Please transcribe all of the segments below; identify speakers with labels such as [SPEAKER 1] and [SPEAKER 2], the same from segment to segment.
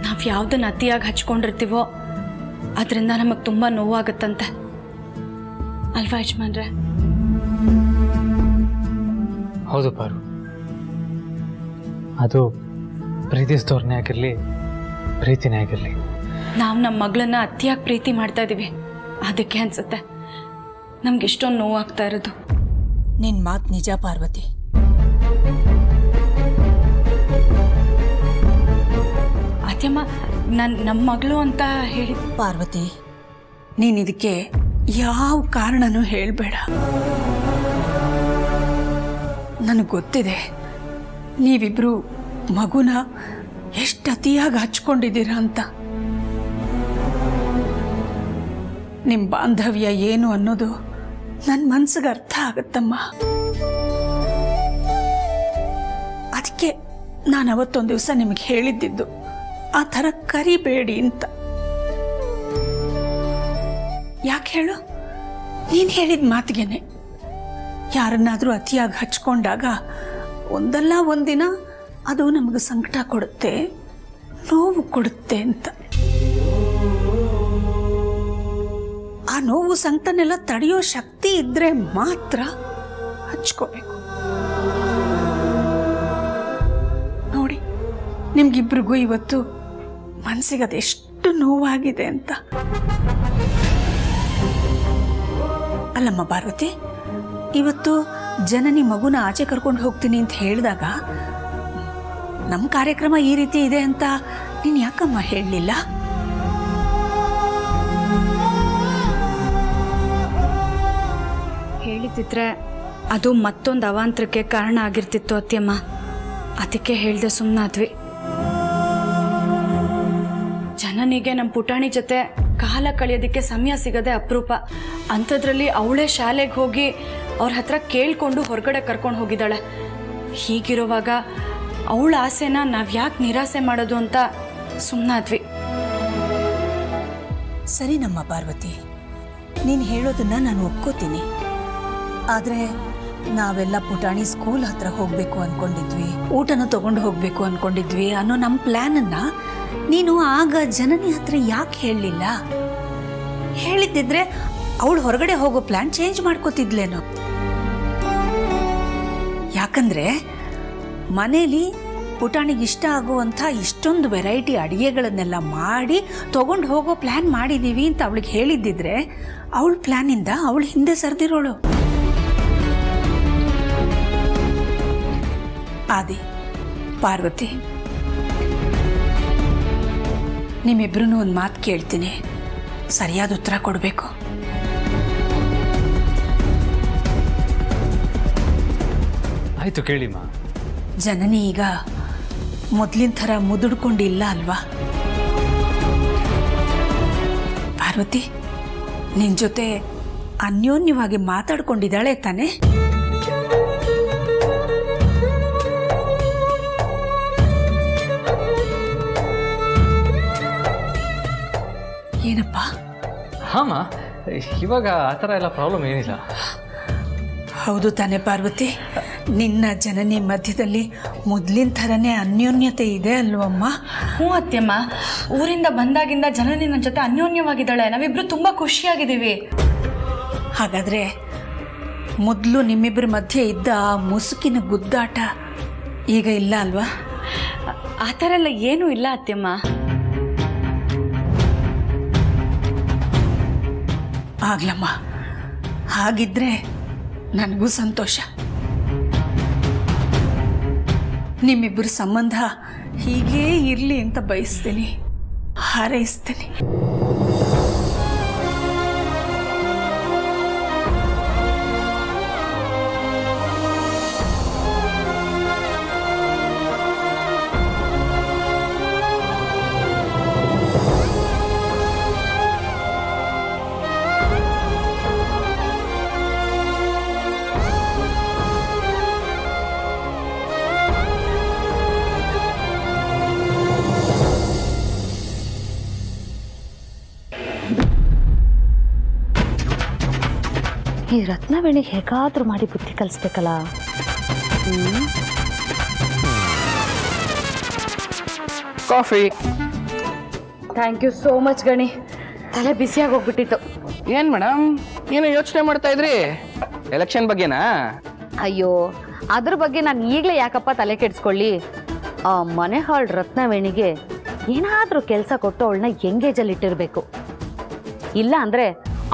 [SPEAKER 1] ನಾವು ಯಾವುದನ್ನ ಅತಿಯಾಗಿ ಹಚ್ಕೊಂಡಿರ್ತೀವೋ ಅದರಿಂದ ನಮಗೆ ತುಂಬ ನೋವಾಗುತ್ತಂತೆ ಅಲ್ವಾ ಯಜಮಾನ್ರೆ?
[SPEAKER 2] ಹೌದು ಪಾರು, ಅದು ಪ್ರೀತಿಸಿದವ್ರನ್ನೇ ಆಗಿರಲಿ ಪ್ರೀತಿನೇ ಆಗಿರಲಿ,
[SPEAKER 1] ನಾವು ನಮ್ಮ ಮಗಳನ್ನ ಅತಿಯಾಗಿ ಪ್ರೀತಿ ಮಾಡ್ತಾ ಇದ್ದೀವಿ. ಅದಕ್ಕೆ ಅನ್ಸುತ್ತೆ ನಮ್ಗೆ ಎಷ್ಟೊಂದು ನೋವಾಗ್ತಾ ಇರೋದು.
[SPEAKER 3] ನಿನ್ನ ಮಾತು ನಿಜ ಪಾರ್ವತಿ.
[SPEAKER 1] ಅತ್ಯಮ್ಮ, ನಮ್ಮ ಮಗಳು ಅಂತ ಹೇಳಿ.
[SPEAKER 3] ಪಾರ್ವತಿ, ನೀನು ಇದಕ್ಕೆ ಯಾವ ಕಾರಣನೂ ಹೇಳಬೇಡ. ನನಗೆ ಗೊತ್ತಿದೆ ನೀವಿಬ್ರು ಮಗುನ ಎಷ್ಟು ಅತಿಯಾಗಿ ಹಚ್ಕೊಂಡಿದ್ದೀರಾ ಅಂತ. ನಿಮ್ಮ ಬಾಂಧವ್ಯ ಏನು ಅನ್ನೋದು ನನ್ನ ಮನಸ್ಸಿಗೆ ಅರ್ಥ ಆಗುತ್ತಮ್ಮ. ಅದಕ್ಕೆ ನಾನು ಅವತ್ತೊಂದು ದಿವಸ ನಿಮಗೆ ಹೇಳಿದ್ದಿದ್ದು ಆ ಥರ ಕರಿಬೇಡಿ ಅಂತ. ಯಾಕೆ ಹೇಳು? ನೀನು ಹೇಳಿದ ಮಾತಿಗೆನೆ ಯಾರನ್ನಾದರೂ ಅತಿಯಾಗಿ ಹಚ್ಕೊಂಡಾಗ ಒಂದಲ್ಲ ಒಂದಿನ ಅದು ನಮಗೆ ಸಂಕಟ ಕೊಡುತ್ತೆ, ನೋವು ಕೊಡುತ್ತೆ ಅಂತ. ಆ ನೋವು ಸಂಕಟನೆಲ್ಲ ತಡೆಯೋ ಶಕ್ತಿ ಇದ್ರೆ ಮಾತ್ರ ಹಚ್ಕೋಬೇಕು. ನೋಡಿ, ನಿಮ್ಗಿಬ್ರಿಗೂ ಇವತ್ತು ಮನಸ್ಸಿಗೆ ಅದೆಷ್ಟು ನೋವಾಗಿದೆ ಅಂತ. ಅಲ್ಲಮ್ಮ ಪಾರ್ವತಿ, ಇವತ್ತು ಜನನಿ ಮಗುನ ಆಚೆ ಕರ್ಕೊಂಡು ಹೋಗ್ತೀನಿ ಅಂತ ಹೇಳಿದಾಗ ನಮ್ಮ ಕಾರ್ಯಕ್ರಮ ಈ ರೀತಿ ಇದೆ ಅಂತ ನೀನು ಯಾಕಮ್ಮ ಹೇಳಲಿಲ್ಲ?
[SPEAKER 1] ಹೇಳಿದ್ರೆ ಅದು ಮತ್ತೊಂದು ಅವಾಂತರಕ್ಕೆ ಕಾರಣ ಆಗಿರ್ತಿತ್ತು ಅತ್ಯಮ್ಮ. ಅದಕ್ಕೆ ಹೇಳ್ದೆ ಸುಮ್ಮನಾದ್ವಿ. ಜನನಿಗೆ ನಮ್ಮ ಪುಟಾಣಿ ಜೊತೆ ಕಾಲ ಕಳೆಯೋದಕ್ಕೆ ಸಮಯ ಸಿಗದೆ ಅಪರೂಪ. ಅಂಥದ್ರಲ್ಲಿ ಅವಳೇ ಶಾಲೆಗೆ ಹೋಗಿ ಅವ್ರ ಹತ್ರ ಕೇಳಿಕೊಂಡು ಹೊರಗಡೆ ಕರ್ಕೊಂಡು ಹೋಗಿದ್ದಾಳೆ. ಹೀಗಿರುವಾಗ ಅವಳ ಆಸೆನ ನಾವು ಯಾಕೆ ನಿರಾಸೆ ಮಾಡೋದು ಅಂತ ಸುಮ್ಮನಾದ್ವಿ.
[SPEAKER 3] ಸರಿ ನಮ್ಮ ಪಾರ್ವತಿ, ನೀನು ಹೇಳೋದನ್ನ ನಾನು ಒಪ್ಕೋತೀನಿ. ಆದರೆ ನಾವೆಲ್ಲ ಪುಟಾಣಿ ಸ್ಕೂಲ್ ಹತ್ರ ಹೋಗಬೇಕು ಅಂದ್ಕೊಂಡಿದ್ವಿ, ಊಟನ ತಗೊಂಡು ಹೋಗಬೇಕು ಅಂದ್ಕೊಂಡಿದ್ವಿ ಅನ್ನೋ ನಮ್ಮ ಪ್ಲ್ಯಾನನ್ನು ನೀನು ಆಗ ಜನನಿ ಹತ್ರ ಯಾಕೆ ಹೇಳಲಿಲ್ಲ? ಹೇಳಿದ್ದಿದ್ರೆ ಅವಳು ಹೊರಗಡೆ ಹೋಗೋ ಪ್ಲ್ಯಾನ್ ಚೇಂಜ್ ಮಾಡ್ಕೋತಿದ್ಲೇನೋ. ಯಾಕಂದರೆ ಮನೇಲಿ ಪುಟಾಣಿಗೆ ಇಷ್ಟ ಆಗುವಂಥ ಇಷ್ಟೊಂದು ವೆರೈಟಿ ಅಡುಗೆಗಳನ್ನೆಲ್ಲ ಮಾಡಿ ತಗೊಂಡು ಹೋಗೋ ಪ್ಲ್ಯಾನ್ ಮಾಡಿದ್ದೀವಿ ಅಂತ ಅವಳಿಗೆ ಹೇಳಿದ್ದಿದ್ರೆ ಅವಳ ಪ್ಲ್ಯಾನಿಂದ ಅವಳು ಹಿಂದೆ ಸರಿದಿರೋಳು. ಆದಿ, ಪಾರ್ವತಿ, ನಿಮ್ಮಿಬ್ರು ಒಂದು ಮಾತು ಕೇಳ್ತೀನಿ, ಸರಿಯಾದ ಉತ್ತರ ಕೊಡಬೇಕು.
[SPEAKER 2] ಆಯಿತು ಕೇಳಿಮ್ಮ.
[SPEAKER 3] ಜನನಿ ಈಗ ಮೊದಲಿನ ಥರ ಮುದುಡ್ಕೊಂಡಿಲ್ಲ ಅಲ್ವಾ? ಪಾರ್ವತಿ ನಿನ್ನ ಜೊತೆ ಅನ್ಯೋನ್ಯವಾಗಿ ಮಾತಾಡ್ಕೊಂಡಿದ್ದಾಳೆ ತಾನೆ? ಏನಪ್ಪ?
[SPEAKER 2] ಹಾಂ, ಇವಾಗ ಆ ಥರ ಎಲ್ಲ ಪ್ರಾಬ್ಲಮ್ ಏನಿಲ್ಲ.
[SPEAKER 3] ಹೌದು ತಾನೆ ಪಾರ್ವತಿ? ನಿನ್ನ ಜನನಿ ಮಧ್ಯದಲ್ಲಿ ಮೊದಲಿನ ಥರನೇ ಅನ್ಯೋನ್ಯತೆ ಇದೆ ಅಲ್ವಮ್ಮ?
[SPEAKER 1] ಹ್ಞೂ ಅತ್ಯಮ್ಮ, ಊರಿಂದ ಬಂದಾಗಿಂದ ಜನನಿ ನನ್ನ ಜೊತೆ ಅನ್ಯೋನ್ಯವಾಗಿದ್ದಾಳೆ. ನಾವಿಬ್ರು ತುಂಬ ಖುಷಿಯಾಗಿದ್ದೀವಿ.
[SPEAKER 3] ಹಾಗಾದರೆ ಮೊದಲು ನಿಮ್ಮಿಬ್ಬರ ಮಧ್ಯೆ ಇದ್ದ ಆ ಮುಸುಕಿನ ಗುದ್ದಾಟ ಈಗ ಇಲ್ಲ ಅಲ್ವಾ?
[SPEAKER 1] ಆ ಥರ ಎಲ್ಲ ಏನೂ ಇಲ್ಲ ಅತ್ಯಮ್ಮ.
[SPEAKER 3] ಆಗ್ಲಮ್ಮ, ಹಾಗಿದ್ರೆ ನನಗೂ ಸಂತೋಷ. ನಿಮ್ಮಿಬ್ಬರ ಸಂಬಂಧ ಹೀಗೇ ಇರಲಿ ಅಂತ ಬಯಸ್ತೀನಿ, ಹಾರೈಸ್ತೀನಿ.
[SPEAKER 4] ಈ ರತ್ನವೇಣಿಗೆ ಹೇಗಾದ್ರೂ ಮಾಡಿ ಬುದ್ಧಿ ಕಲಿಸ್ಬೇಕಲ್ಲ.
[SPEAKER 2] Coffee.
[SPEAKER 4] Thank you so much Gani. ತಲೆ ಬಿಸಿಯಾಗಿ ಹೋಗ್ಬಿಟ್ಟಿತ್ತು.
[SPEAKER 2] ಏನು ಮೇಡಮ್, ಏನು ಯೋಚನೆ ಮಾಡ್ತಾ ಇದ್ರಿ? ಎಲೆಕ್ಷನ್ ಬಗ್ಗೆನಾ?
[SPEAKER 4] ಅಯ್ಯೋ, ಅದ್ರ ಬಗ್ಗೆ ನಾನು ಈಗಲೇ ಯಾಕಪ್ಪ ತಲೆ ಕೆಡಿಸ್ಕೊಳ್ಳಿ. ಆ ಮನೆ ಹಾಳು ರತ್ನವೇಣಿಗೆ ಏನಾದರೂ ಕೆಲಸ ಕೊಟ್ಟು ಅವಳನ್ನ ಎಂಗೇಜಲ್ಲಿ ಇಟ್ಟಿರಬೇಕು. ಇಲ್ಲ ಅಂದರೆ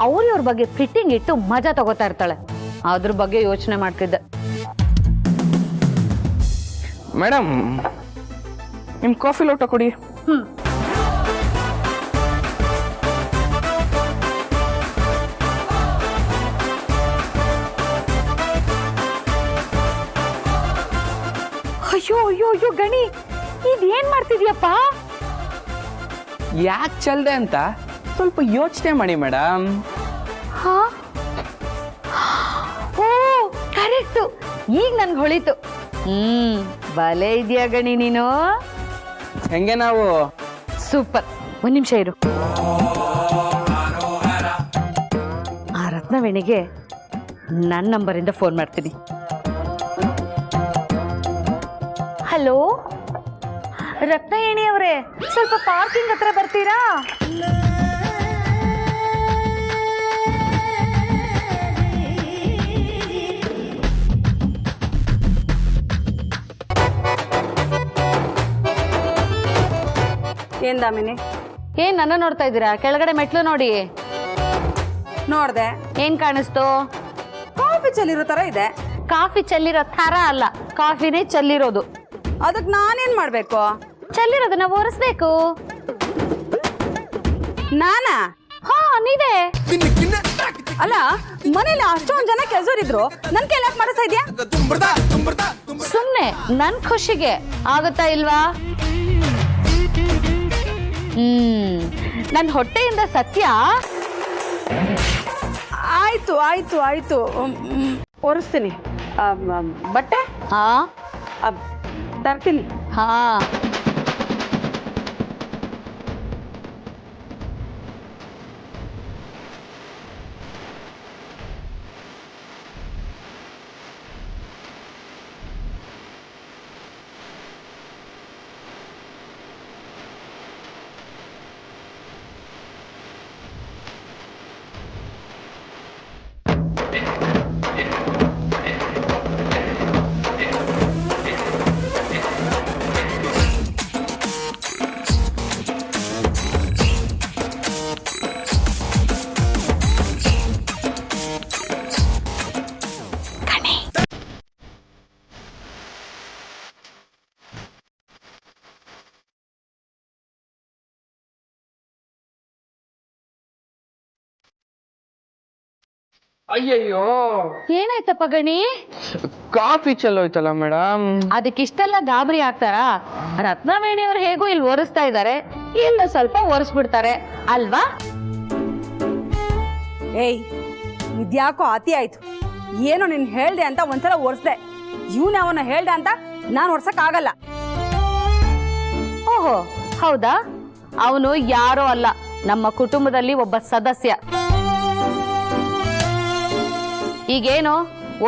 [SPEAKER 4] ಅವ್ರ ಬಗ್ಗೆ ಫಿಟ್ಟಿಂಗ್ ಇಟ್ಟು ಮಜಾ ತಗೋತಾ ಇರ್ತಾಳೆ. ಅದ್ರ ಬಗ್ಗೆ ಯೋಚನೆ ಮಾಡ್ತಿದ್ದೆ.
[SPEAKER 2] ಮೇಡಮ್, ನಿಮ್ಮ ಕಾಫಿ ಲೋಟ ಕೊಡಿ.
[SPEAKER 4] ಅಯ್ಯೋ ಅಯ್ಯೋ ಅಯ್ಯೋ ಗಣಿ, ಇದೇನ್ ಮಾಡ್ತಿದ್ಯಪ್ಪ?
[SPEAKER 2] ಯಾಕೆ ಚಲ್ದೆ ಅಂತ ಸ್ವಲ್ಪ ಯೋಚನೆ ಮಾಡಿ ಮೇಡಮ್.
[SPEAKER 4] ಹಾ, ಓ ಕರೆಕ್ಟು, ಈಗ ನನ್ಗೆ ಹೊಳಿತು. ಬಲೆ ಇದೆಯಾ ಗಣಿ ನೀನು.
[SPEAKER 2] ಹೆಂಗೆ ನಾವು?
[SPEAKER 4] ಸೂಪರ್. ಒಂದ್ ನಿಮಿಷ ಇರು. ಆ ರತ್ನವೇಣಿಗೆ ನನ್ನ ನಂಬರಿಂದ ಫೋನ್ ಮಾಡ್ತೀನಿ. ಹಲೋ ರತ್ನವೇಣಿ ಅವರೇ, ಸ್ವಲ್ಪ ಪಾರ್ಕಿಂಗ್ ಹತ್ರ ಬರ್ತೀರಾ?
[SPEAKER 5] ಏನ್ ದಾಮಿನಿ?
[SPEAKER 4] ಏನ್ ನನ್ನ ನೋಡ್ತಾ ಇದ್ದೀರಾ? ಕೆಳಗಡೆ ಮೆಟ್ಲು ನೋಡಿ.
[SPEAKER 5] ನೋಡ್ದೆ.
[SPEAKER 4] ಏನ್ ಕಾಣಿಸ್ತು?
[SPEAKER 5] ಕಾಫಿ ಚೆಲ್ಲಿರೋ ತರ ಇದೆ.
[SPEAKER 4] ಕಾಫಿ ಚೆಲ್ಲಿರೋ ಥರ ಅಲ್ಲ, ಕಾಫಿನೇ ಚೆಲ್ಲಿರೋದು.
[SPEAKER 5] ಅದಕ್ಕೆ ನಾನೇನ್ ಮಾಡ್ಬೇಕು?
[SPEAKER 4] ಚೆಲ್ಲಿರೋದನ್ನ ಒರೆಸ್ಬೇಕು.
[SPEAKER 5] ನಾನಾ?
[SPEAKER 4] ಹಾ, ನೀವೇ.
[SPEAKER 5] ಅಲ್ಲ, ಮನೇಲಿ ಅಷ್ಟೊಂದ್ ಜನ ಕೆಲ್ಸೋರಿದ್ರು ನನ್ ಕೈಲಾಕ್ ಮಾಡಿಸ್ತಾ ಇದ್ಯಾ?
[SPEAKER 4] ಸುಮ್ನೆ ನನ್ ಖುಷಿಗೆ ಆಗುತ್ತಾ ಇಲ್ವಾ? ನನ್ ಹೊಟ್ಟೆಯಿಂದ ಸತ್ಯ.
[SPEAKER 5] ಆಯ್ತು ಆಯ್ತು ಆಯ್ತು, ಒರೆಸ್ತೀನಿ. ಬಟ್ಟೆ
[SPEAKER 4] ಹಾ
[SPEAKER 5] ತರ್ತೀನಿ.
[SPEAKER 4] ಹಾ,
[SPEAKER 2] ಅಯ್ಯಯ್ಯೋ,
[SPEAKER 4] ಏನಾಯ್ತಪ್ಪ ಗಣಿ?
[SPEAKER 2] Coffee ಚೆಲ್ಲೋಯ್ತಲ್ಲ madam.
[SPEAKER 4] ಅದಕ್ಕಿಷ್ಟೆಲ್ಲ ಗಾಬರಿ ಆಗ್ತಾರಾ? ರತ್ನವೇಣಿ ಅವ್ರು ಹೇಗೂ ಇಲ್ಲಿ ಒರೆಸ್ತಾ ಇದ್ದಾರೆ, ಇಲ್ಲ ಸ್ವಲ್ಪ ಒರೆಸ್ಬಿಡ್ತಾರೆ ಅಲ್ವಾ?
[SPEAKER 5] ಏಯ್, ಇದ್ಯಾಕೋ ಅತಿ ಆಯ್ತು. ಏನೋ ನೀನ್ ಹೇಳ್ದೆ ಅಂತ ಒಂದ್ಸಲ ಒರೆಸ್ದೆ. ಇವ್ನ ಅವನ ಹೇಳ್ದೆ ಅಂತ ನಾನ್ ಒರ್ಸಕ್ ಆಗಲ್ಲ.
[SPEAKER 4] ಓಹೋ, ಹೌದಾ? ಅವನು ಯಾರೋ ಅಲ್ಲ, ನಮ್ಮ ಕುಟುಂಬದಲ್ಲಿ ಒಬ್ಬ ಸದಸ್ಯ. ಈಗೇನು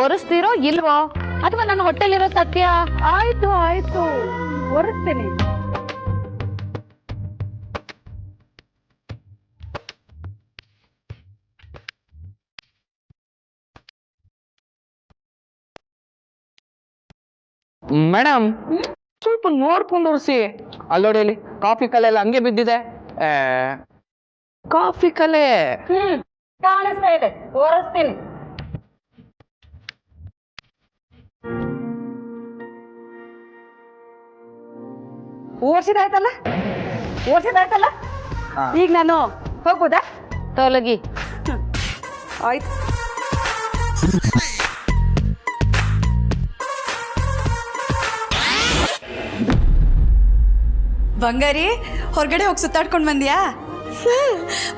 [SPEAKER 4] ಒರೆಸ್ತೀರೋ ಇಲ್ವೋ, ಅಥವಾ ನನ್ನ ಹೊಟ್ಟೆಲಿರೋ ಸತ್ಯ?
[SPEAKER 5] ಆಯ್ತು ಆಯ್ತು, ಒರೆಸ್ತೀನಿ.
[SPEAKER 2] ಮೇಡಮ್, ಸ್ವಲ್ಪ ನೋಡ್ಕೊಂಡು ಒರೆಸಿ. ಅಲ್ಲೋಡಿ, ಅಲ್ಲಿ ಕಾಫಿ ಕಲೆ ಎಲ್ಲ ಹಂಗೆ ಬಿದ್ದಿದೆ. ಕಾಫಿ ಕಲೆ
[SPEAKER 4] ಕಾಣಿಸ್ತಾ ಇದೆ, ಒರೆಸ್ತೀನಿ.
[SPEAKER 5] ಓಡಿಸಿದಾಯ್ತಲ್ಲ, ಓಡಿಸಿದಾಯ್ತಲ್ಲ. ಈಗ ನಾನು ಹೋಗ್ಬೋದಾ?
[SPEAKER 4] ತೊಲಗಿ.
[SPEAKER 5] ಆಯ್ತು.
[SPEAKER 1] ಬಂಗಾರಿ, ಹೊರಗಡೆ ಹೋಗಿ ಸುತ್ತಾಡ್ಕೊಂಡು ಬಂದ್ಯಾ?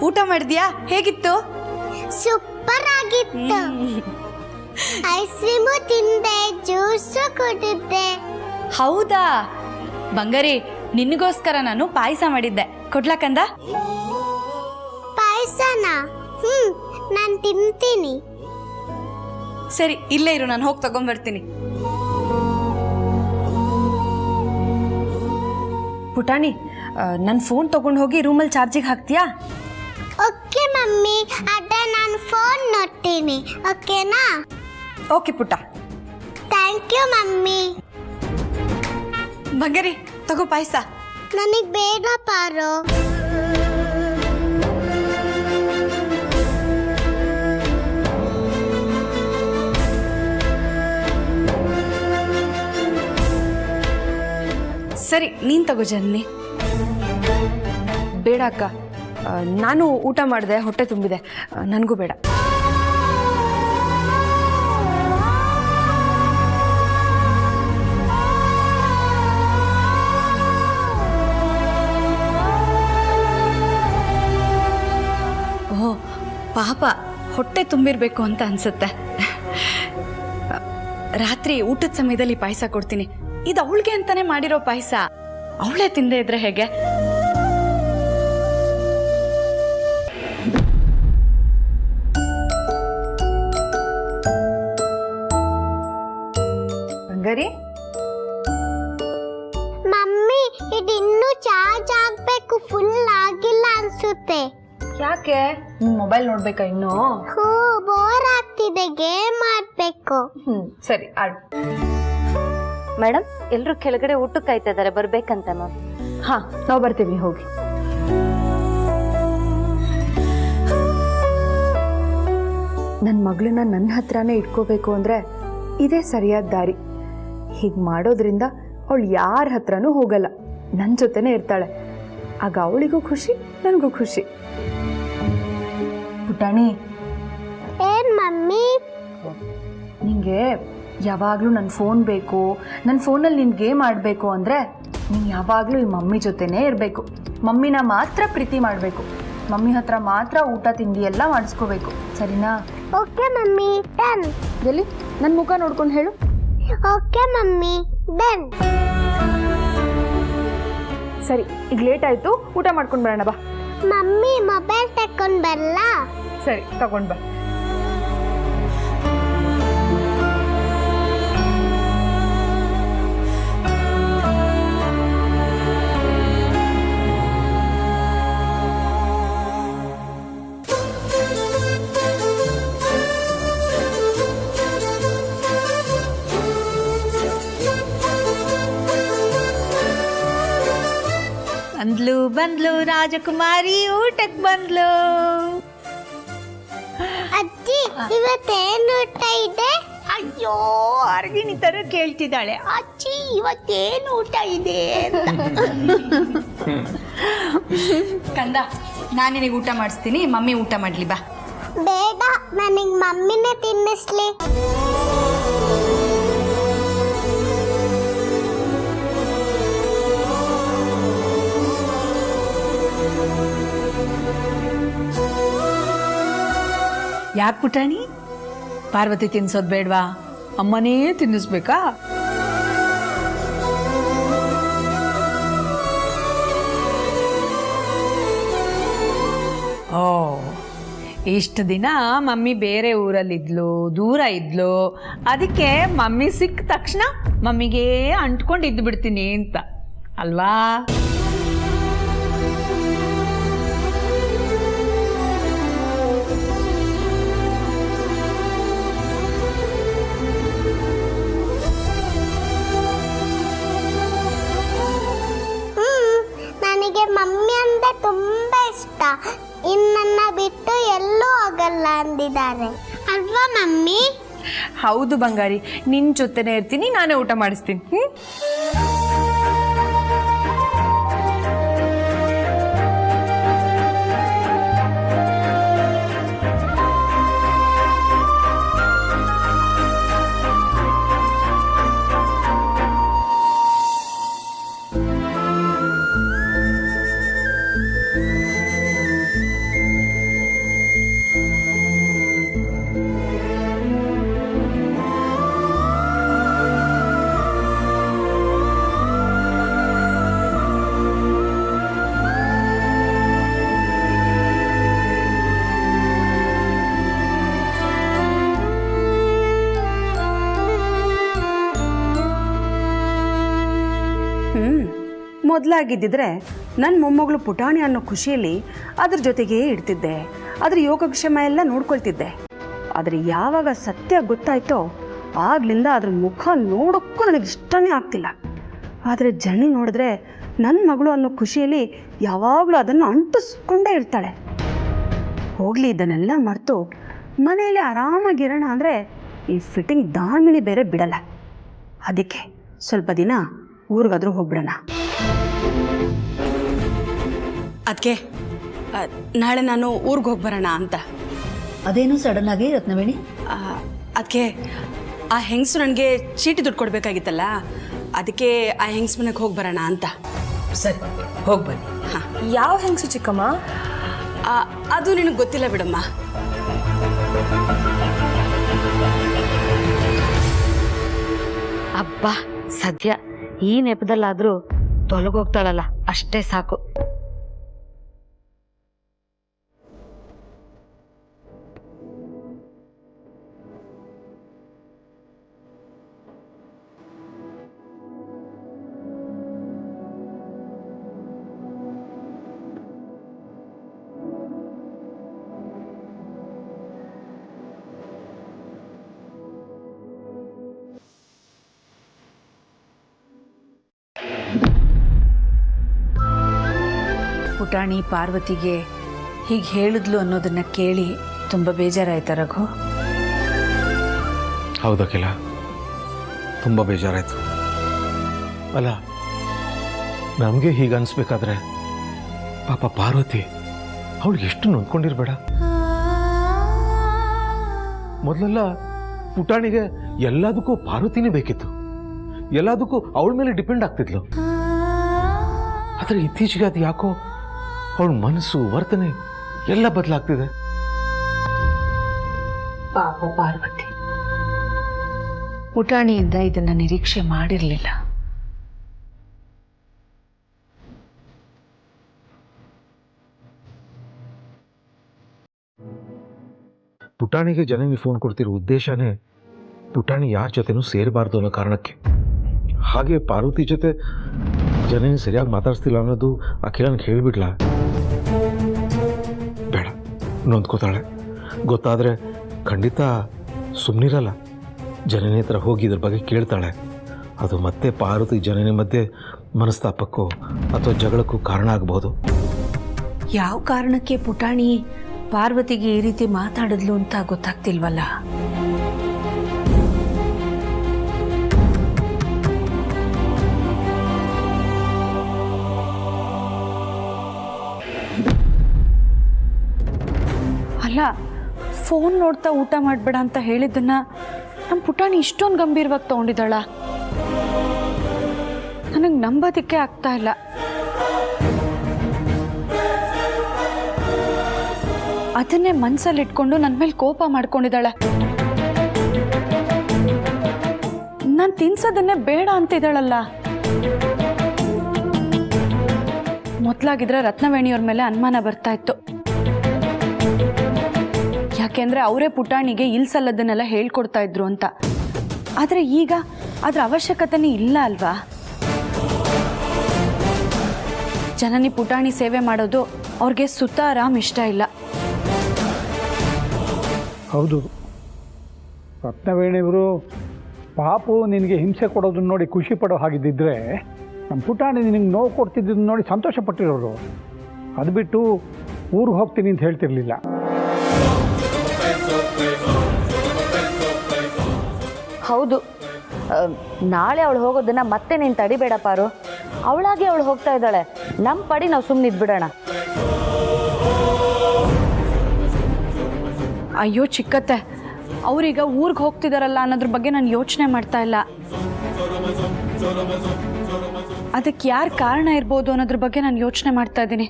[SPEAKER 1] ಊಟ ಮಾಡಿದ್ಯಾ? ಹೇಗಿತ್ತು?
[SPEAKER 6] ಸೂಪರ್ ಆಗಿತ್ತು. ಐಸ್ ಕ್ರೀಮು ತಿಂದೆ, ಜ್ಯೂಸು ಕುಡಿದ್ದೆ.
[SPEAKER 1] ಹೌದಾ? ಬಂಗಾರಿ, ನಿನಗೋಸ್ಕರ ನಾನು ಪಾಯಸ ಮಾಡಿದ್ದೆ, ಕೊಡ್ಲಕ್ಕಂದ?
[SPEAKER 6] ಪಾಯಸನ? ನಾನ್ ತಿಂತೀನಿ.
[SPEAKER 1] ಸರಿ ಇಲ್ಲೇ ಇರು, ನಾನು ಹೋಗಿ ತಗೊಂಡ್ಬರ್ತೀನಿ. ಪುಟಾಣಿ, ನನ್ನ ಫೋನ್ ತಗೊಂಡು ಹೋಗಿ ರೂಮಲ್ಲಿ ಚಾರ್ಜಿಗೆ ಹಾಕ್ತೀಯಾ?
[SPEAKER 6] ಓಕೆ ಮಮ್ಮಿ, ಅದ ನಾನು ಫೋನ್ ನೋಡ್ತೀನಿ, ಓಕೆನಾ?
[SPEAKER 1] ಓಕೆ ಪುಟ್ಟ.
[SPEAKER 6] Thank you mummy.
[SPEAKER 1] ಬಂಗಾರಿ ತಗೋ ಪಾಯಸ.
[SPEAKER 6] ನನಗೆ ಬೇಡ ಪಾರು.
[SPEAKER 1] ಸರಿ ನೀನು ತಗೋ ಜನ್ನಿ. ಬೇಡ ಅಕ್ಕ, ನಾನು ಊಟ ಮಾಡಿದೆ, ಹೊಟ್ಟೆ ತುಂಬಿದೆ, ನನಗೂ ಬೇಡ. ಓಹ್ ಪಾಪ, ಹೊಟ್ಟೆ ತುಂಬಿರ್ಬೇಕು ಅಂತ ಅನ್ಸುತ್ತೆ. ರಾತ್ರಿ ಊಟದ ಸಮಯದಲ್ಲಿ ಪಾಯಸ ಕೊಡ್ತೀನಿ. ಇದು ಅವಳಿಗೆ ಅಂತಾನೆ ಮಾಡಿರೋ ಪಾಯಸ, ಅವಳೇ ತಿಂದೇ ಇದ್ರೆ ಹೇಗೆ? ಬಂಗಾರಿ,
[SPEAKER 6] ಮಮ್ಮಿ ಇದು ಇನ್ನೂ ಚಾರ್ಜ್ ಆಗ್ಬೇಕು, ಫುಲ್ ಆಗಿಲ್ಲ ಅನ್ಸುತ್ತೆ.
[SPEAKER 1] ಯಾಕೆ ಮೊಬೈಲ್ ನೋಡ್ಬೇಕಾ ಇನ್ನು?
[SPEAKER 6] ಹೂ, ಬೋರ್ ಆಗ್ತಿದೆ, ಗೇಮ್ ಆಡ್ಬೇಕು.
[SPEAKER 1] ಸರಿ ಆಡ್.
[SPEAKER 4] ಮೇಡಮ್, ಎಲ್ಲರೂ ಕೆಳಗಡೆ ಊಟಕ್ಕೆ ಕಾಯ್ತಾ ಇದ್ದಾರೆ, ಬರ್ಬೇಕಂತ ಮ್ಯಾಮ್.
[SPEAKER 1] ಹಾ, ನಾವು ಬರ್ತೀವಿ, ಹೋಗಿ. ನನ್ನ ಮಗಳನ್ನ ನನ್ನ ಹತ್ರನೇ ಇಟ್ಕೋಬೇಕು ಅಂದರೆ ಇದೇ ಸರಿಯಾದ ದಾರಿ. ಹೀಗೆ ಮಾಡೋದ್ರಿಂದ ಅವಳು ಯಾರ ಹತ್ರನೂ ಹೋಗಲ್ಲ, ನನ್ನ ಜೊತೆನೇ ಇರ್ತಾಳೆ. ಆಗ ಅವಳಿಗೂ ಖುಷಿ, ನನಗೂ ಖುಷಿ. ಪುಟಾಣಿ,
[SPEAKER 6] ಏನ್ ಮಮ್ಮಿ?
[SPEAKER 1] ನಿಂಗೆ ಯಾವಾಗಲೂ ನನ್ನ ಫೋನ್ ಬೇಕು, ನನ್ನ ಫೋನಲ್ಲಿ ನಿನ್ನ ಗೇಮ್ ಆಡಬೇಕು ಅಂದರೆ ನೀನು ಯಾವಾಗಲೂ ಈ ಮಮ್ಮಿ ಜೊತೆನೇ ಇರಬೇಕು. ಮಮ್ಮಿನ ಮಾತ್ರ ಪ್ರೀತಿ ಮಾಡಬೇಕು, ಮಮ್ಮಿ ಹತ್ರ ಮಾತ್ರ ಊಟ ತಿಂಡಿ ಎಲ್ಲ ಮಾಡಿಸ್ಕೋಬೇಕು, ಸರಿನಾ?
[SPEAKER 6] Okay mummy, done.
[SPEAKER 1] ಎಲ್ಲಿ ನನ್ನ ಮುಖ ನೋಡ್ಕೊಂಡು ಹೇಳು.
[SPEAKER 6] Okay mummy, done.
[SPEAKER 1] ಸರಿ, ಈಗ ಲೇಟ್ ಆಯಿತು, ಊಟ ಮಾಡ್ಕೊಂಡು ಬರೋಣ ಬಾ.
[SPEAKER 6] ಮಮ್ಮಿ ಮೊಬೈಲ್ ತಕೊಂಡ್ ಬರಲ್ಲ?
[SPEAKER 1] ಸರಿ, ತಗೊಂಡು ಬಾ.
[SPEAKER 3] ಬಂದ್ಲು ರಾಜಕುಮಾರಿ, ಊಟಕ್ಕೆ ಬಂದ್ಲು.
[SPEAKER 6] ಅಜ್ಜಿ, ಇವತ್ತೇನು ಊಟ ಇದೆ?
[SPEAKER 3] ಅಯ್ಯೋ, ಅರ್ಗಿಣಿ ತರ ಕೇಳ್ತಿದ್ದಾಳೆ. ಅಜ್ಜಿ, ಇವತ್ತೇನು ಊಟ ಇದೆ ಅಂತ.
[SPEAKER 1] ಕಂದ, ನಾನು ನಿನಗೆ ಊಟ ಮಾಡಿಸ್ತೀನಿ, ಮಮ್ಮಿ ಊಟ ಮಾಡಲಿ ಬಾ.
[SPEAKER 6] ಬೇಡ, ನನಗೆ ಮಮ್ಮಿನೇ ತಿನ್ನಿಸ್ಲಿ.
[SPEAKER 3] ಯಾಕೆ ಪುಟಾಣಿ, ಪಾರ್ವತಿ ತಿನ್ಸೋದು ಬೇಡವಾ? ಅಮ್ಮನೇ ತಿನ್ನಿಸ್ಬೇಕಾ? ಓ, ಇಷ್ಟು ದಿನ ಮಮ್ಮಿ ಬೇರೆ ಊರಲ್ಲಿದ್ಲು, ದೂರ ಇದ್ಲು, ಅದಕ್ಕೆ ಮಮ್ಮಿ ಸಿಕ್ಕ ತಕ್ಷಣ ಮಮ್ಮಿಗೆ ಅಂಟ್ಕೊಂಡು ಇದ್ದು ಬಿಡ್ತೀನಿ ಅಂತ ಅಲ್ವಾ?
[SPEAKER 6] ನನಗೆ ಮಮ್ಮಿ ಅಂದ್ರೆ ತುಂಬಾ ಇಷ್ಟ. ಇನ್ನನ್ನ ಬಿಟ್ಟು ಎಲ್ಲೂ ಹೋಗಲ್ಲ ಅಂದಿದ್ದಾರೆ ಅಲ್ವಾ ಮಮ್ಮಿ?
[SPEAKER 1] ಹೌದು ಬಂಗಾರಿ, ನಿನ್ನ ಜೊತೆನೇ ಇರ್ತೀನಿ, ನಾನೇ ಊಟ ಮಾಡಿಸ್ತೀನಿ.
[SPEAKER 5] ಮೊದಲಾಗಿದ್ದಿದ್ರೆ ನನ್ನ ಮೊಮ್ಮಗಳು ಪುಟಾಣಿ ಅನ್ನೋ ಖುಷಿಯಲ್ಲಿ ಅದ್ರ ಜೊತೆಗೇ ಇಡ್ತಿದ್ದೆ, ಅದ್ರ ಯೋಗಕ್ಷೇಮ ಎಲ್ಲ ನೋಡ್ಕೊಳ್ತಿದ್ದೆ. ಆದರೆ ಯಾವಾಗ ಸತ್ಯ ಗೊತ್ತಾಯ್ತೋ ಆಗ್ಲಿಂದ ಅದ್ರ ಮುಖ ನೋಡೋಕ್ಕೂ ನನಗೆ ಇಷ್ಟನೇ ಆಗ್ತಿಲ್ಲ. ಆದರೆ ಜನಿ ನೋಡಿದ್ರೆ ನನ್ನ ಮಗಳು ಅನ್ನೋ ಖುಷಿಯಲ್ಲಿ ಯಾವಾಗಲೂ ಅದನ್ನು ಅಂಟಿಸ್ಕೊಂಡೇ ಇರ್ತಾಳೆ. ಹೋಗಲಿ ಇದನ್ನೆಲ್ಲ ಮರೆತು ಮನೆಯಲ್ಲಿ ಆರಾಮಾಗಿರೋಣ ಅಂದರೆ ಈ ಫಿಟ್ಟಿಂಗ್ ದಾಮಿನಿ ಬೇರೆ ಬಿಡಲ್ಲ. ಅದಕ್ಕೆ ಸ್ವಲ್ಪ ದಿನ ಊರಿಗಾದ್ರೂ ಹೋಗ್ಬಿಡೋಣ. ಅದಕ್ಕೆ ನಾಳೆ ನಾನು ಊರಿಗೆ ಹೋಗಿ ಬರೋಣ ಅಂತ.
[SPEAKER 3] ಅದೇನು ಸಡನ್ ಆಗಿ ರತ್ನವೇಣಿ?
[SPEAKER 5] ಅದಕ್ಕೆ ಆ ಹೆಂಗಸು ನನಗೆ ಚೀಟಿ ದುಡ್ಡು ಕೊಡಬೇಕಾಗಿತ್ತಲ್ಲ, ಅದಕ್ಕೆ ಆ ಹೆಂಗಸ್ ಮನೆಗೆ ಹೋಗಿ ಬರೋಣ ಅಂತ.
[SPEAKER 3] ಸರಿ, ಹೋಗಿ ಬನ್ನಿ.
[SPEAKER 7] ಯಾವ ಹೆಂಗಸು ಚಿಕ್ಕಮ್ಮ?
[SPEAKER 5] ಅದು ನಿನಗೆ ಗೊತ್ತಿಲ್ಲ ಬಿಡಮ್ಮ.
[SPEAKER 4] ಅಬ್ಬಾ, ಸದ್ಯ ಈ ನೆಪದಲ್ಲಾದ್ರೂ ತೊಲಗೋಗ್ತಾಳಲ್ಲ, ಅಷ್ಟೇ ಸಾಕು.
[SPEAKER 3] ಪುಟಾಣಿ ಪಾರ್ವತಿಗೆ ಹೀಗೆ ಹೇಳಿದ್ಲು ಅನ್ನೋದನ್ನ ಕೇಳಿ ತುಂಬ ಬೇಜಾರಾಯ್ತಾ ರಘು?
[SPEAKER 8] ಹೌದಕ್ಕಿಲ್ಲ, ತುಂಬ ಬೇಜಾರಾಯಿತು. ಅಲ್ಲ, ನಮಗೆ ಹೀಗೆ ಅನಿಸ್ಬೇಕಾದ್ರೆ ಪಾಪ ಪಾರ್ವತಿ ಅವಳಿಗೆ ಎಷ್ಟು ನೊಂದ್ಕೊಂಡಿರ್ಬೇಡ. ಮೊದಲೆಲ್ಲ ಪುಟಾಣಿಗೆ ಎಲ್ಲದಕ್ಕೂ ಪಾರ್ವತಿನೇ ಬೇಕಿತ್ತು, ಎಲ್ಲದಕ್ಕೂ ಅವಳ ಮೇಲೆ ಡಿಪೆಂಡ್ ಆಗ್ತಿದ್ಲು. ಆದರೆ ಇತ್ತೀಚೆಗೆ ಅದು ಯಾಕೋ ಅವಳ ಮನಸ್ಸು, ವರ್ತನೆ ಎಲ್ಲ ಬದಲಾಗ್ತಿದೆ.
[SPEAKER 3] ಪಾಪ ಪಾರ್ವತಿ ಪುಟಾಣಿಯಿಂದ ಇದನ್ನ ನಿರೀಕ್ಷೆ ಮಾಡಿರಲಿಲ್ಲ.
[SPEAKER 8] ಪುಟಾಣಿಗೆ ಜನನಿ ಫೋನ್ ಕೊಡ್ತಿರೋ ಉದ್ದೇಶನೇ ಪುಟಾಣಿ ಯಾರ ಜೊತೆನೂ ಸೇರಬಾರ್ದು ಅನ್ನೋ ಕಾರಣಕ್ಕೆ. ಹಾಗೆ ಪಾರ್ವತಿ ಜೊತೆ ಜನನಿ ಸರಿಯಾಗಿ ಮಾತಾಡ್ಸ್ತಿಲ್ಲ ಅನ್ನೋದು ಅಖಿಲನಿಗೆ ಹೇಳಿಬಿಡ್ಲ. ಬೇಡ, ನೊಂದ್ಕೋತಾಳೆ. ಗೊತ್ತಾದರೆ ಖಂಡಿತ ಸುಮ್ಮನಿರಲ್ಲ. ಜನನಿ ಹತ್ರ ಹೋಗಿ ಇದ್ರ ಬಗ್ಗೆ ಕೇಳ್ತಾಳೆ. ಅದು ಮತ್ತೆ ಪಾರ್ವತಿ ಜನನಿ ಮಧ್ಯೆ ಮನಸ್ತಾಪಕ್ಕೋ ಅಥವಾ ಜಗಳಕ್ಕೂ ಕಾರಣ ಆಗಬಹುದು.
[SPEAKER 3] ಯಾವ ಕಾರಣಕ್ಕೆ ಪುಟಾಣಿ ಪಾರ್ವತಿಗೆ ಈ ರೀತಿ ಮಾತಾಡಿದ್ಲು ಅಂತ ಗೊತ್ತಾಗ್ತಿಲ್ವಲ್ಲ.
[SPEAKER 1] ಅಲ್ಲ, ಫೋನ್ ನೋಡ್ತಾ ಊಟ ಮಾಡಬೇಡ ಅಂತ ಹೇಳಿದ್ದನ್ನ ನಮ್ಮ ಪುಟಾಣಿ ಇಷ್ಟೊಂದು ಗಂಭೀರವಾಗಿ ತಗೊಂಡಿದ್ದಾಳ? ನನಗೆ ನಂಬೋದಕ್ಕೆ ಆಗ್ತಾ ಇಲ್ಲ. ಅದನ್ನೇ ಮನಸ್ಸಲ್ಲಿ ಇಟ್ಕೊಂಡು ನನ್ನ ಮೇಲೆ ಕೋಪ ಮಾಡ್ಕೊಂಡಿದ್ದಾಳೆ. ನಾನು ತಿನ್ಸೋದನ್ನೇ ಬೇಡ ಅಂತಿದ್ದಾಳಲ್ಲ. ಮೊದಲಾಗಿದ್ರೆ ರತ್ನವೇಣಿಯವ್ರ ಮೇಲೆ ಅನುಮಾನ ಬರ್ತಾ ಇತ್ತು. ಯಾಕೆಂದ್ರೆ ಅವರೇ ಪುಟಾಣಿಗೆ ಇಲ್ಸಲ್ಲದನ್ನೆಲ್ಲ ಹೇಳ್ಕೊಡ್ತಾ ಇದ್ರು ಅಂತ. ಆದರೆ ಈಗ ಅದ್ರ ಅವಶ್ಯಕತೆನೇ ಇಲ್ಲ ಅಲ್ವಾ? ಜನನಿ ಪುಟಾಣಿ ಸೇವೆ ಮಾಡೋದು ಅವ್ರಿಗೆ ಸುತಾರಾಮ್ ಇಷ್ಟ ಇಲ್ಲ.
[SPEAKER 9] ಹೌದು, ರತ್ನವೇಣಿಯವರು ಪಾಪು ನಿನಗೆ ಹಿಂಸೆ ಕೊಡೋದನ್ನ ನೋಡಿ ಖುಷಿ ಪಡೋ ಹಾಗಿದ್ದಿದ್ರೆ ನಮ್ಮ ಪುಟಾಣಿ ನಿನಗೆ ನೋವು ಕೊಡ್ತಿದ್ದನ್ನು ನೋಡಿ ಸಂತೋಷ ಪಟ್ಟಿರೋರು. ಅದು ಬಿಟ್ಟು ಊರಿಗೆ ಹೋಗ್ತೀನಿ ಅಂತ ಹೇಳ್ತಿರ್ಲಿಲ್ಲ.
[SPEAKER 4] ಹೌದು, ನಾಳೆ ಅವಳು ಹೋಗೋದನ್ನ ಮತ್ತೆ ನೀನು ತಡಿಬೇಡ ಪಾರು. ಅವಳಾಗಿ ಅವಳು ಹೋಗ್ತಾ ಇದ್ದಾಳೆ, ನಮ್ಮ ಪಡಿ ನಾವು ಸುಮ್ಮನೆ ಇದ್ಬಿಡೋಣ.
[SPEAKER 1] ಅಯ್ಯೋ ಚಿಕ್ಕತ್ತೆ, ಅವ್ರೀಗ ಊರಿಗೆ ಹೋಗ್ತಿದಾರಲ್ಲ ಅನ್ನೋದ್ರ ಬಗ್ಗೆ ನಾನು ಯೋಚನೆ ಮಾಡ್ತಾ ಇಲ್ಲ. ಅದಕ್ಕೆ ಯಾರು ಕಾರಣ ಇರ್ಬೋದು ಅನ್ನೋದ್ರ ಬಗ್ಗೆ ನಾನು ಯೋಚನೆ ಮಾಡ್ತಾ ಇದ್ದೀನಿ.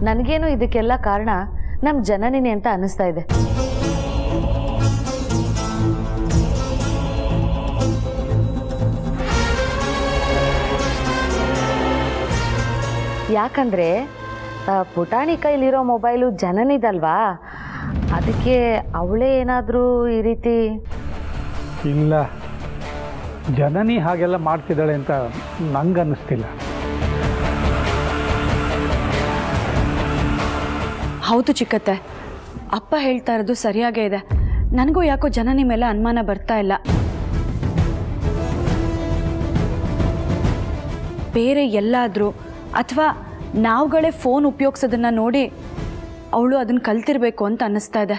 [SPEAKER 4] ನನಗೇನು ಇದಕ್ಕೆಲ್ಲ ಕಾರಣ ನಮ್ಮ ಜನನಿನೇ ಅಂತ ಅನ್ನಿಸ್ತಾ ಇದೆ. ಯಾಕಂದ್ರೆ ಪುಟಾಣಿ ಕೈಲಿರೋ ಮೊಬೈಲು ಜನನಿದಲ್ವಾ, ಅದಕ್ಕೆ ಅವಳೇ ಏನಾದರೂ ಈ ರೀತಿ.
[SPEAKER 9] ಇಲ್ಲ, ಜನನಿ ಹಾಗೆಲ್ಲ ಮಾಡ್ತಿದ್ದಾಳೆ ಅಂತ ನಂಗೆ ಅನ್ನಿಸ್ತಿಲ್ಲ.
[SPEAKER 1] ಹೌದು ಚಿಕ್ಕತ್ತೆ, ಅಪ್ಪ ಹೇಳ್ತಾ ಇರೋದು ಸರಿಯಾಗೇ ಇದೆ. ನನಗೂ ಯಾಕೋ ಜನನಿ ಮೇಲೆ ಅನುಮಾನ ಬರ್ತಾ ಇಲ್ಲ. ಬೇರೆ ಎಲ್ಲಾದರೂ ಅಥವಾ ನಾವುಗಳೇ ಫೋನ್ ಉಪಯೋಗಿಸೋದನ್ನು ನೋಡಿ ಅವಳು ಅದನ್ನು ಕಲ್ತಿರ್ಬೇಕು ಅಂತ ಅನ್ನಿಸ್ತಾ ಇದೆ.